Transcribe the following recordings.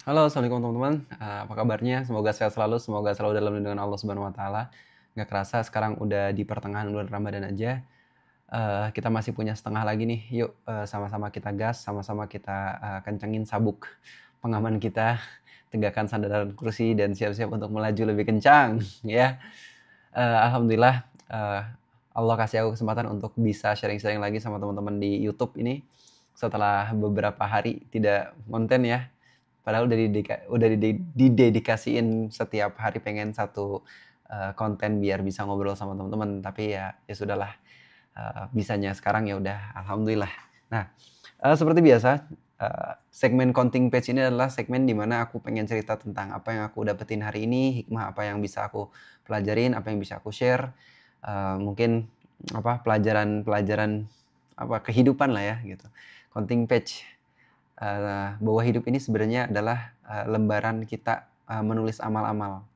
Halo, assalamualaikum teman-teman. Apa kabarnya? Semoga sehat selalu, semoga selalu dalam lindungan Allah Subhanahu Wa Taala. Nggak kerasa sekarang udah di pertengahan bulan Ramadan aja. Kita masih punya setengah lagi nih. Yuk, sama-sama kita gas, sama-sama kita kencengin sabuk pengaman kita, tegakkan sandaran kursi dan siap-siap untuk melaju lebih kencang, ya. Alhamdulillah, Allah kasih aku kesempatan untuk bisa sharing-sharing lagi sama teman-teman di YouTube ini setelah beberapa hari tidak konten ya. Padahal udah didedikasiin setiap hari pengen satu konten biar bisa ngobrol sama teman-teman, tapi ya sudahlah, bisanya sekarang ya udah alhamdulillah. Nah, seperti biasa, segmen Counting Page ini adalah segmen di mana aku pengen cerita tentang apa yang aku dapetin hari ini, hikmah apa yang bisa aku pelajarin, apa yang bisa aku share, mungkin pelajaran-pelajaran kehidupan lah ya gitu. Counting Page, bahwa hidup ini sebenarnya adalah lembaran kita menulis amal-amal.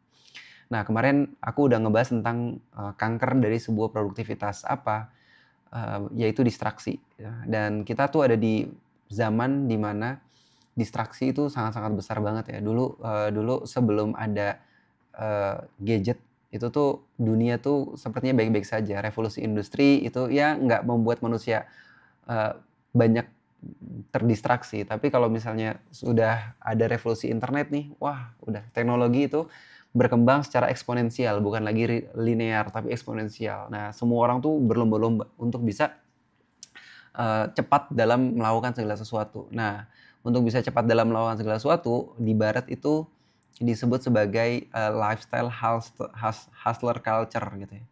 Nah, kemarin aku udah ngebahas tentang kanker dari sebuah produktivitas yaitu distraksi. Ya. Dan kita tuh ada di zaman dimana distraksi itu sangat-sangat besar banget ya. Dulu sebelum ada gadget itu tuh dunia tuh sepertinya baik-baik saja. Revolusi industri itu ya nggak membuat manusia banyak terdistraksi. Tapi kalau misalnya sudah ada revolusi internet nih, wah udah teknologi itu berkembang secara eksponensial, bukan lagi linear tapi eksponensial. Nah, semua orang tuh berlomba-lomba untuk bisa cepat dalam melakukan segala sesuatu. Nah, untuk bisa cepat dalam melakukan segala sesuatu, di barat itu disebut sebagai lifestyle hustler culture gitu ya.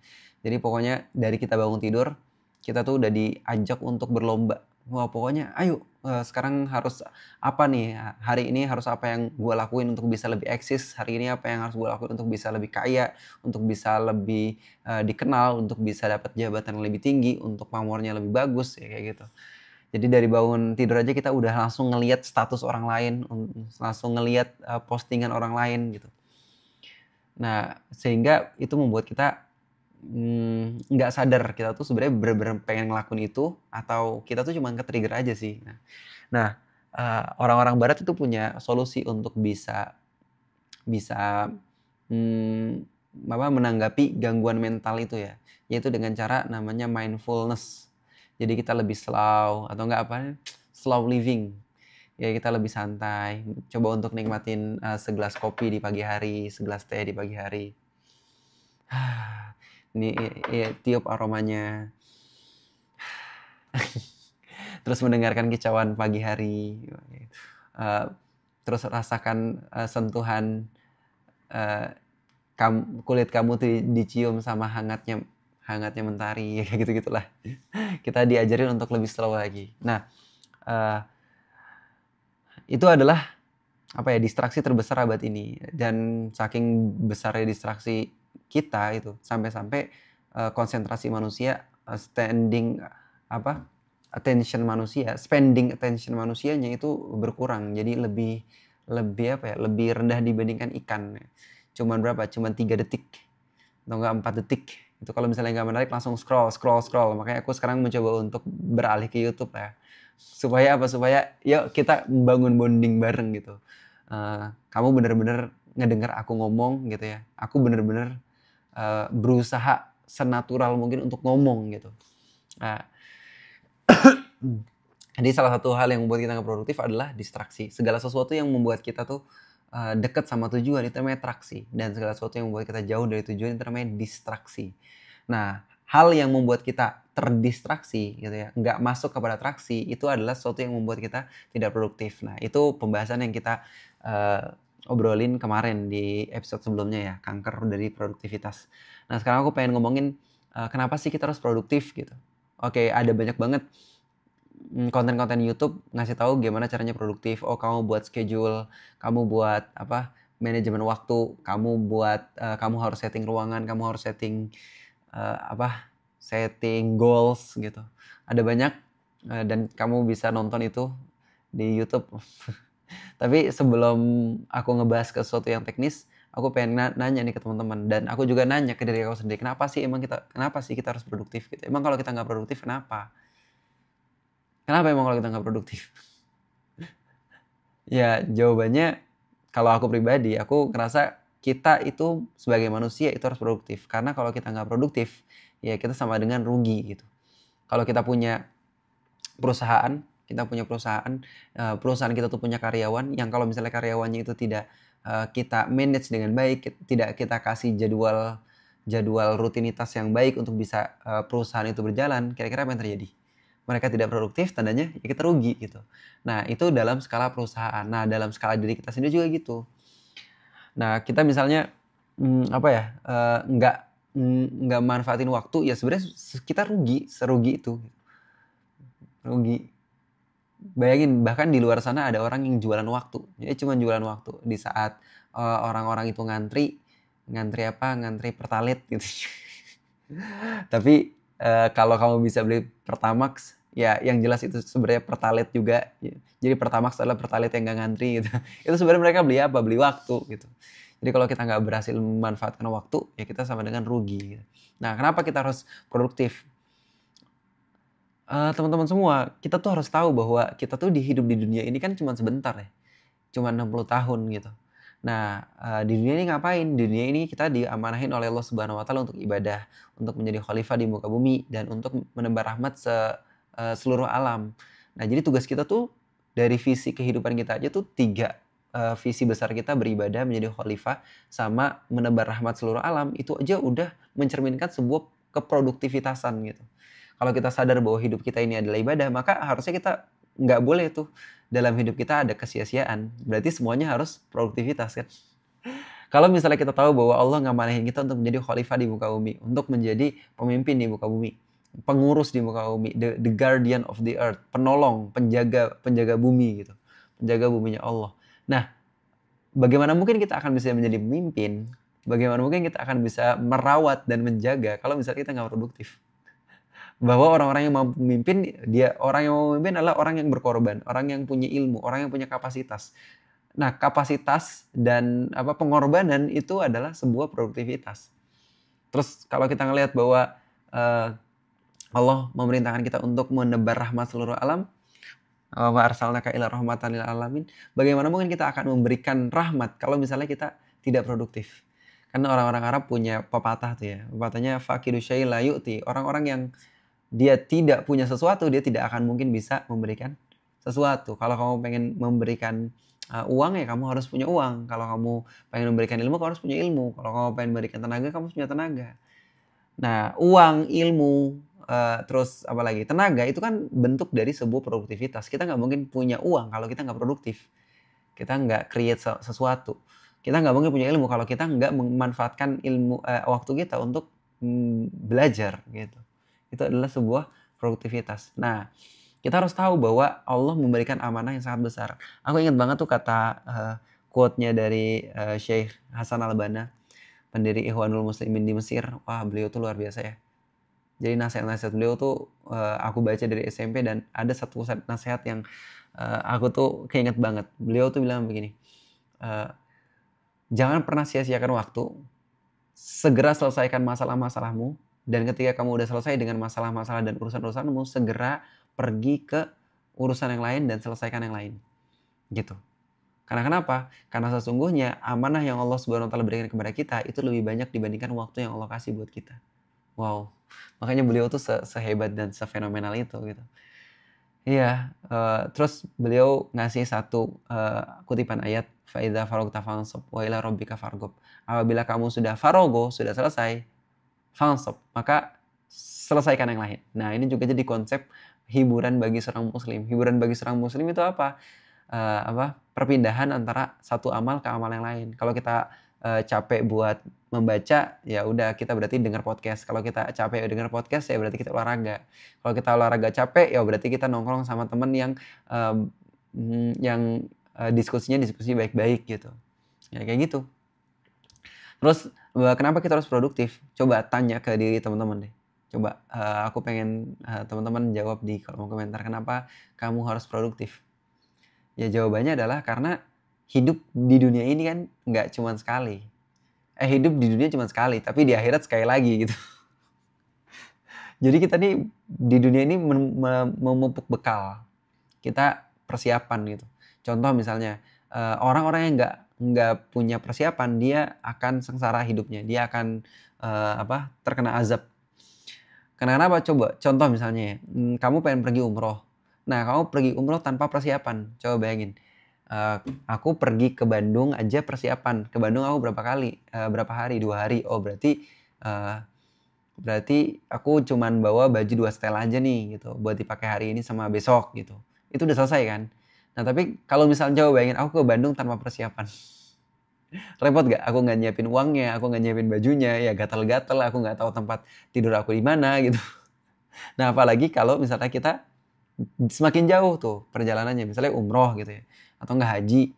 Jadi pokoknya dari kita bangun tidur, kita tuh udah diajak untuk berlomba. Wah, pokoknya ayo sekarang harus apa nih, hari ini harus apa yang gue lakuin untuk bisa lebih eksis, hari ini apa yang harus gue lakuin untuk bisa lebih kaya, untuk bisa lebih dikenal, untuk bisa dapat jabatan yang lebih tinggi, untuk pamornya lebih bagus, ya kayak gitu. Jadi dari bangun tidur aja kita udah langsung ngelihat status orang lain, langsung ngelihat postingan orang lain gitu. Nah, sehingga itu membuat kita nggak sadar kita tuh sebenarnya bener-bener pengen ngelakuin itu atau kita tuh cuma ke-trigger aja sih. Nah, orang-orang barat itu punya solusi untuk bisa bisa, mmm, menanggapi gangguan mental itu ya, yaitu dengan cara namanya mindfulness. Jadi kita lebih slow atau enggak slow living. Ya kita lebih santai, coba untuk nikmatin, segelas kopi di pagi hari, segelas teh di pagi hari. Ini tiup aromanya, terus mendengarkan kicauan pagi hari, eee, terus rasakan, sentuhan, eee, kulit kamu tuh dicium sama hangatnya hangatnya mentari, kayak gitu-gitulah. Kita diajarin untuk lebih slow lagi. Nah, eee, itu adalah distraksi terbesar abad ini dan saking besarnya distraksi kita itu sampai-sampai, konsentrasi manusia, spending attention manusianya itu berkurang. Jadi lebih lebih lebih rendah dibandingkan ikan. Cuman berapa, cuman 3 detik atau enggak 4 detik. Itu kalau misalnya nggak menarik langsung scroll scroll scroll. Makanya aku sekarang mencoba untuk beralih ke YouTube ya. Supaya apa? Supaya yuk kita membangun bonding bareng gitu. Kamu bener-bener ngedenger aku ngomong gitu ya. Aku bener-bener, berusaha senatural mungkin untuk ngomong gitu. Nah, jadi salah satu hal yang membuat kita nggak produktif adalah distraksi. Segala sesuatu yang membuat kita tuh, dekat sama tujuan itu namanya traksi. Dan segala sesuatu yang membuat kita jauh dari tujuan itu namanya distraksi. Nah, hal yang membuat kita terdistraksi gitu ya, nggak masuk kepada traksi, itu adalah sesuatu yang membuat kita tidak produktif. Nah, itu pembahasan yang kita obrolin kemarin di episode sebelumnya ya, kanker dari produktivitas. Nah, sekarang aku pengen ngomongin kenapa sih kita harus produktif gitu. Oke, ada banyak banget konten-konten YouTube ngasih tahu gimana caranya produktif. Oh, kamu buat schedule, kamu buat manajemen waktu, kamu harus setting ruangan, kamu harus setting eh, apa setting goals gitu. Ada banyak dan kamu bisa nonton itu di YouTube. Tapi sebelum aku ngebahas ke sesuatu yang teknis, aku pengen nanya nih ke teman-teman dan aku juga nanya ke diri aku sendiri, kenapa sih kita harus produktif gitu? Emang kalau kita nggak produktif kenapa? Kenapa emang kalau kita nggak produktif? Ya jawabannya kalau aku pribadi, aku ngerasa kita itu sebagai manusia itu harus produktif. Karena kalau kita nggak produktif, ya kita sama dengan rugi gitu. Kalau kita punya perusahaan, perusahaan kita tuh punya karyawan yang kalau misalnya karyawannya itu tidak kita manage dengan baik, tidak kita kasih jadwal rutinitas yang baik untuk bisa perusahaan itu berjalan, kira-kira apa yang terjadi? Mereka tidak produktif, tandanya ya kita rugi gitu. Nah, itu dalam skala perusahaan. Nah, dalam skala diri kita sendiri juga gitu. Nah, kita misalnya apa ya, nggak manfaatin waktu, ya sebenarnya kita serugi itu, rugi. Bayangin, bahkan di luar sana ada orang yang jualan waktu. Jadi cuma jualan waktu. Di saat orang-orang itu ngantri apa? Ngantri Pertalite gitu. Tapi kalau kamu bisa beli Pertamax, ya yang jelas itu sebenarnya Pertalite juga. Jadi Pertamax adalah Pertalite yang nggak ngantri gitu. Itu sebenarnya mereka beli apa? Beli waktu gitu. Jadi kalau kita nggak berhasil memanfaatkan waktu, ya kita sama dengan rugi. Gitu. Nah, kenapa kita harus produktif? Teman-teman semua, kita tuh harus tahu bahwa kita tuh hidup di dunia ini kan cuma sebentar ya, cuma 60 tahun gitu. Nah, di dunia ini ngapain? Di dunia ini kita diamanahin oleh Allah Subhanahu wa Ta'ala untuk ibadah, untuk menjadi khalifah di muka bumi, dan untuk menebar rahmat seluruh alam. Nah, jadi tugas kita tuh dari visi kehidupan kita aja tuh 3 visi besar kita, beribadah, menjadi khalifah, sama menebar rahmat seluruh alam, itu aja udah mencerminkan sebuah keproduktivitasan gitu. Kalau kita sadar bahwa hidup kita ini adalah ibadah, maka harusnya kita nggak boleh tuh dalam hidup kita ada kesia-siaan. Berarti semuanya harus produktivitas kan. Kalau misalnya kita tahu bahwa Allah ngamanahin kita untuk menjadi khalifah di muka bumi, untuk menjadi pemimpin di muka bumi, pengurus di muka bumi, the guardian of the earth, penolong, penjaga bumi gitu. Penjaga buminya Allah. Nah, bagaimana mungkin kita akan bisa menjadi pemimpin? Bagaimana mungkin kita akan bisa merawat dan menjaga kalau misalnya kita nggak produktif? Bahwa orang-orang yang mampu memimpin, orang yang mau memimpin adalah orang yang berkorban, orang yang punya ilmu, orang yang punya kapasitas. Nah, kapasitas dan pengorbanan itu adalah sebuah produktivitas. Terus kalau kita ngelihat bahwa Allah memerintahkan kita untuk menebar rahmat seluruh alam, wa arsalnaka ila rahmatan lil alamin, bagaimana mungkin kita akan memberikan rahmat kalau misalnya kita tidak produktif? Karena orang-orang Arab punya pepatah tuh ya, pepatahnya faqidu syai' la yu'ti. Orang-orang yang dia tidak punya sesuatu, dia tidak akan mungkin bisa memberikan sesuatu. Kalau kamu pengen memberikan uang, ya kamu harus punya uang. Kalau kamu pengen memberikan ilmu, kamu harus punya ilmu. Kalau kamu pengen memberikan tenaga, kamu harus punya tenaga. Nah, uang, ilmu, terus apalagi tenaga itu kan bentuk dari sebuah produktivitas. Kita nggak mungkin punya uang kalau kita nggak produktif. Kita nggak create sesuatu. Kita nggak mungkin punya ilmu kalau kita nggak memanfaatkan waktu kita untuk belajar gitu. Itu adalah sebuah produktivitas. Nah, kita harus tahu bahwa Allah memberikan amanah yang sangat besar. Aku ingat banget tuh kata quote-nya dari Syekh Hasan Al-Banna, pendiri Ikhwanul Muslimin di Mesir. Wah, beliau tuh luar biasa ya. Jadi nasihat-nasihat beliau tuh aku baca dari SMP, dan ada satu nasihat yang aku tuh keinget banget. Beliau tuh bilang begini, jangan pernah sia-siakan waktu, segera selesaikan masalah-masalahmu, dan ketika kamu udah selesai dengan masalah-masalah dan urusan-urusanmu, segera pergi ke urusan yang lain dan selesaikan yang lain. Gitu. Karena kenapa? Karena sesungguhnya amanah yang Allah Subhanahu wa Ta'ala berikan kepada kita itu lebih banyak dibandingkan waktu yang Allah kasih buat kita. Wow. Makanya beliau tuh sehebat dan sefenomenal itu gitu. Iya, terus beliau ngasih satu kutipan ayat, fa idza faragta fansab wa ila rabbika farghab. Apabila kamu sudah farogo, sudah selesai, fansab, maka selesaikan yang lain. Nah, ini juga jadi konsep hiburan bagi seorang muslim. Hiburan bagi seorang muslim itu apa? Perpindahan antara satu amal ke amal yang lain. Kalau kita capek buat membaca, ya udah kita berarti dengar podcast. Kalau kita capek dengar podcast, ya berarti kita olahraga. Kalau kita olahraga capek, ya berarti kita nongkrong sama temen yang diskusi baik-baik gitu. Ya kayak gitu. Terus kenapa kita harus produktif? Coba tanya ke diri teman-teman deh. Coba aku pengen teman-teman jawab di kolom komentar, kenapa kamu harus produktif? Ya jawabannya adalah karena hidup di dunia ini kan nggak cuma sekali. Hidup di dunia cuma sekali, tapi di akhirat sekali lagi gitu. Jadi kita nih di dunia ini memupuk bekal. Kita persiapan gitu. Contoh misalnya orang-orang yang nggak punya persiapan, dia akan sengsara hidupnya. Dia akan terkena azab. Kenapa? Coba contoh misalnya ya, kamu pengen pergi umroh. Nah, kamu pergi umroh tanpa persiapan. Coba bayangin. Aku pergi ke Bandung aja persiapan. Ke Bandung aku berapa hari? 2 hari. Oh, berarti aku cuman bawa baju 2 setel aja nih gitu, buat dipakai hari ini sama besok gitu. Itu udah selesai kan. Nah, tapi kalau misalnya coba bayangin aku ke Bandung tanpa persiapan. Repot gak? Aku nggak nyiapin uangnya, aku nggak nyiapin bajunya, ya gatal-gatal, aku nggak tahu tempat tidur aku di mana gitu. Nah, apalagi kalau misalnya kita semakin jauh tuh perjalanannya, misalnya umroh gitu ya, atau nggak haji.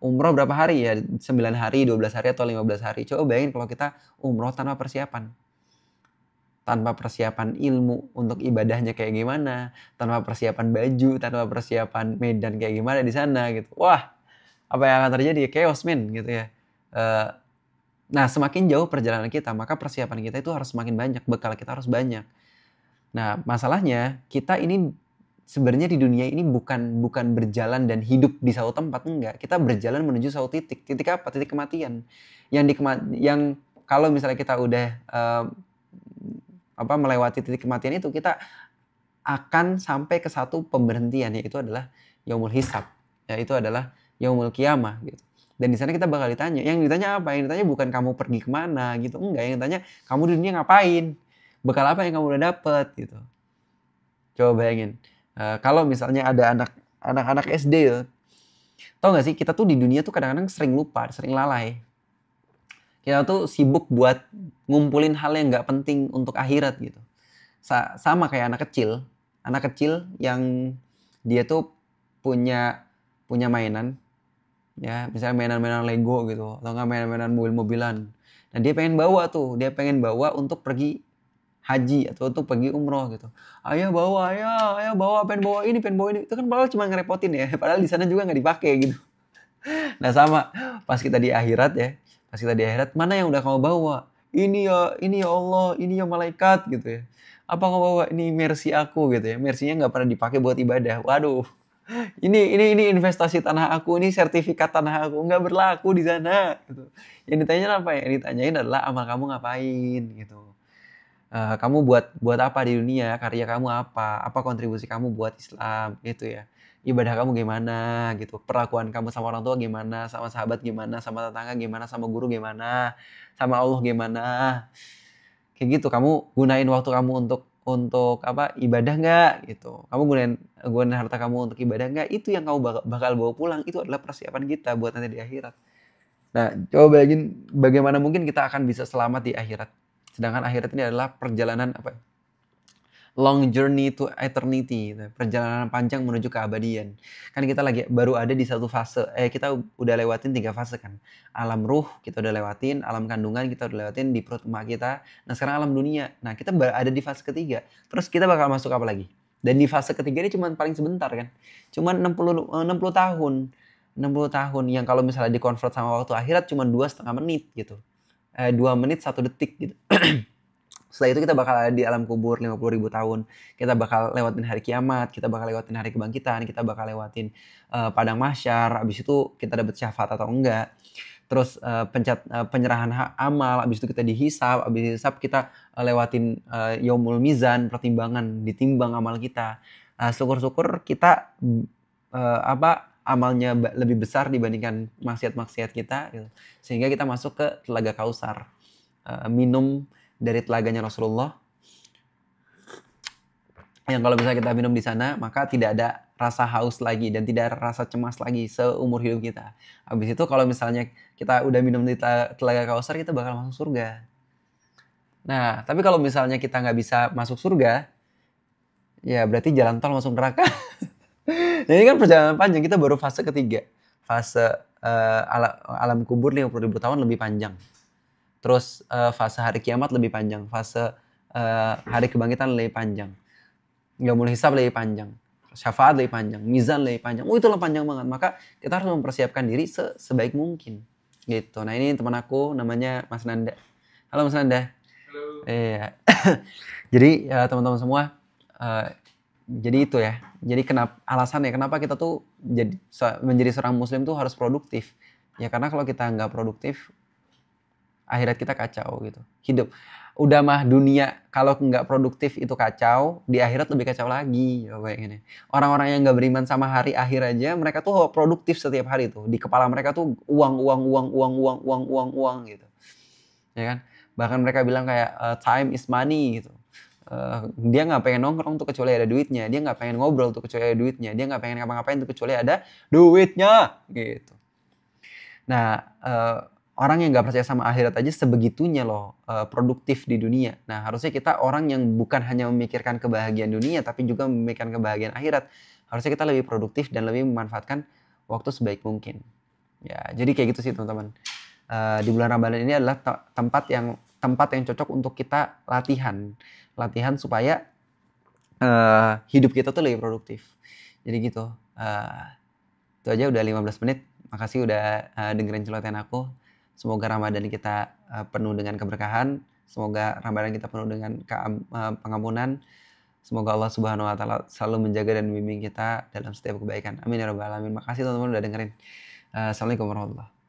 Umroh berapa hari ya? 9 hari, 12 hari, atau 15 hari. Coba bayangin kalau kita umroh tanpa persiapan. Tanpa persiapan ilmu untuk ibadahnya kayak gimana, tanpa persiapan baju, tanpa persiapan medan kayak gimana di sana gitu. Wah, apa yang akan terjadi? Chaos men gitu ya. Nah, semakin jauh perjalanan kita, maka persiapan kita itu harus semakin banyak, bekal kita harus banyak. Nah, masalahnya kita ini sebenarnya di dunia ini bukan berjalan dan hidup di satu tempat, enggak. Kita berjalan menuju satu titik. Titik apa? Titik kematian. Yang kalau misalnya kita udah melewati titik kematian itu, kita akan sampai ke satu pemberhentian, yaitu adalah yaumul hisab, yaitu adalah yaumul qiyamah gitu. Dan di sana kita bakal ditanya. Yang ditanya apa? Yang ditanya bukan kamu pergi kemana gitu, enggak. Yang ditanya kamu di dunia ngapain, bekal apa yang kamu udah dapet gitu. Coba bayangin, kalau misalnya ada anak-anak SD ya, tau gak sih, kita tuh di dunia tuh kadang-kadang sering lupa, sering lalai. Kita tuh sibuk buat ngumpulin hal yang gak penting untuk akhirat gitu. Sama kayak anak kecil yang dia tuh punya mainan, ya misalnya mainan-mainan Lego gitu, atau nggak mainan-mainan mobil-mobilan. Nah, dia pengen bawa untuk pergi haji atau untuk pergi umroh gitu. Ayah bawa, pengen bawa ini. Itu kan padahal cuma ngerepotin ya, padahal di sana juga nggak dipakai gitu. Nah, sama pas kita di akhirat ya, mana yang udah kamu bawa? Ini ya Allah, ini ya malaikat gitu ya. Apa kamu bawa? Ini mercy aku gitu ya. Mercy-nya nggak pernah dipakai buat ibadah. Waduh. Ini investasi tanah aku, ini sertifikat tanah aku, nggak berlaku di sana gitu. Yang ditanya apa ya? Yang ditanyain adalah amal kamu ngapain gitu. Kamu buat apa di dunia? Karya kamu apa? Apa kontribusi kamu buat Islam gitu ya. Ibadah kamu gimana gitu, perlakuan kamu sama orang tua gimana, sama sahabat gimana, sama tetangga gimana, sama guru gimana, sama Allah gimana. Kayak gitu, kamu gunain waktu kamu untuk ibadah nggak gitu. Kamu gunain harta kamu untuk ibadah nggak? Itu yang kamu bakal bawa pulang. Itu adalah persiapan kita buat nanti di akhirat. Nah, coba bayangin bagaimana mungkin kita akan bisa selamat di akhirat. Sedangkan akhirat ini adalah perjalanan long journey to eternity, perjalanan panjang menuju keabadian. Kan kita baru ada di satu fase, kita udah lewatin 3 fase kan. Alam ruh kita udah lewatin, alam kandungan kita udah lewatin di perut emak kita. Nah, sekarang alam dunia. Nah, kita ada di fase ketiga. Terus kita bakal masuk apa lagi? Dan di fase ketiga ini cuma paling sebentar kan. Cuma 60 tahun. 60 tahun yang kalau misalnya dikonvert sama waktu akhirat cuma 2,5 menit gitu. 2 menit 1 detik gitu. Setelah itu kita bakal ada di alam kubur 50.000 tahun. Kita bakal lewatin hari kiamat, kita bakal lewatin hari kebangkitan, kita bakal lewatin padang mahsyar. Abis itu kita dapat syafaat atau enggak. Terus penyerahan amal, abis itu kita dihisab, abis hisab kita lewatin yaumul mizan, pertimbangan, ditimbang amal kita. Syukur-syukur kita amalnya lebih besar dibandingkan maksiat-maksiat kita gitu. Sehingga kita masuk ke telaga Kausar. Minum dari telaganya Rasulullah, yang kalau misalnya kita minum di sana, maka tidak ada rasa haus lagi dan tidak ada rasa cemas lagi seumur hidup kita. Habis itu kalau misalnya kita udah minum di telaga Kausar, kita bakal masuk surga. Nah, tapi kalau misalnya kita nggak bisa masuk surga, ya berarti jalan tol masuk neraka. Nah, ini kan perjalanan panjang, kita baru fase ketiga. Fase alam kubur 50.000 tahun lebih panjang. Terus fase hari kiamat lebih panjang, fase hari kebangkitan lebih panjang, yaumul hisab lebih panjang, syafaat lebih panjang, mizan lebih panjang. Itulah panjang banget. Maka kita harus mempersiapkan diri sebaik mungkin gitu. Nah, ini teman aku namanya Mas Nanda. Halo Mas Nanda. Halo. Iya. Jadi teman-teman semua, jadi itu ya. Jadi alasannya kenapa kita tuh menjadi seorang muslim tuh harus produktif. Ya karena kalau kita nggak produktif, akhirat kita kacau gitu. Hidup udah mah dunia kalau nggak produktif itu kacau, di akhirat lebih kacau lagi. Coba yang ini. Orang-orang yang nggak beriman sama hari akhir aja, mereka tuh produktif setiap hari tuh. Di kepala mereka tuh uang, uang, uang, uang, uang, uang, uang, uang gitu. Ya kan? Bahkan mereka bilang kayak time is money gitu. Dia nggak pengen nongkrong tuh kecuali ada duitnya. Dia nggak pengen ngobrol tuh kecuali ada duitnya. Dia nggak pengen ngapa-ngapain tuh kecuali ada duitnya gitu. Nah, orang yang nggak percaya sama akhirat aja sebegitunya loh produktif di dunia. Nah, harusnya kita orang yang bukan hanya memikirkan kebahagiaan dunia, tapi juga memikirkan kebahagiaan akhirat. Harusnya kita lebih produktif dan lebih memanfaatkan waktu sebaik mungkin. Ya, jadi kayak gitu sih teman-teman. Di bulan Ramadan ini adalah tempat yang cocok untuk kita latihan supaya hidup kita tuh lebih produktif. Jadi gitu. Itu aja udah 15 menit. Makasih udah dengerin celotehan aku. Semoga Ramadan kita penuh dengan keberkahan. Semoga Ramadan kita penuh dengan pengampunan. Semoga Allah Subhanahu wa taala selalu menjaga dan membimbing kita dalam setiap kebaikan. Amin ya rabbal alamin. Makasih teman-teman udah dengerin. Assalamualaikum warahmatullahi wabarakatuh.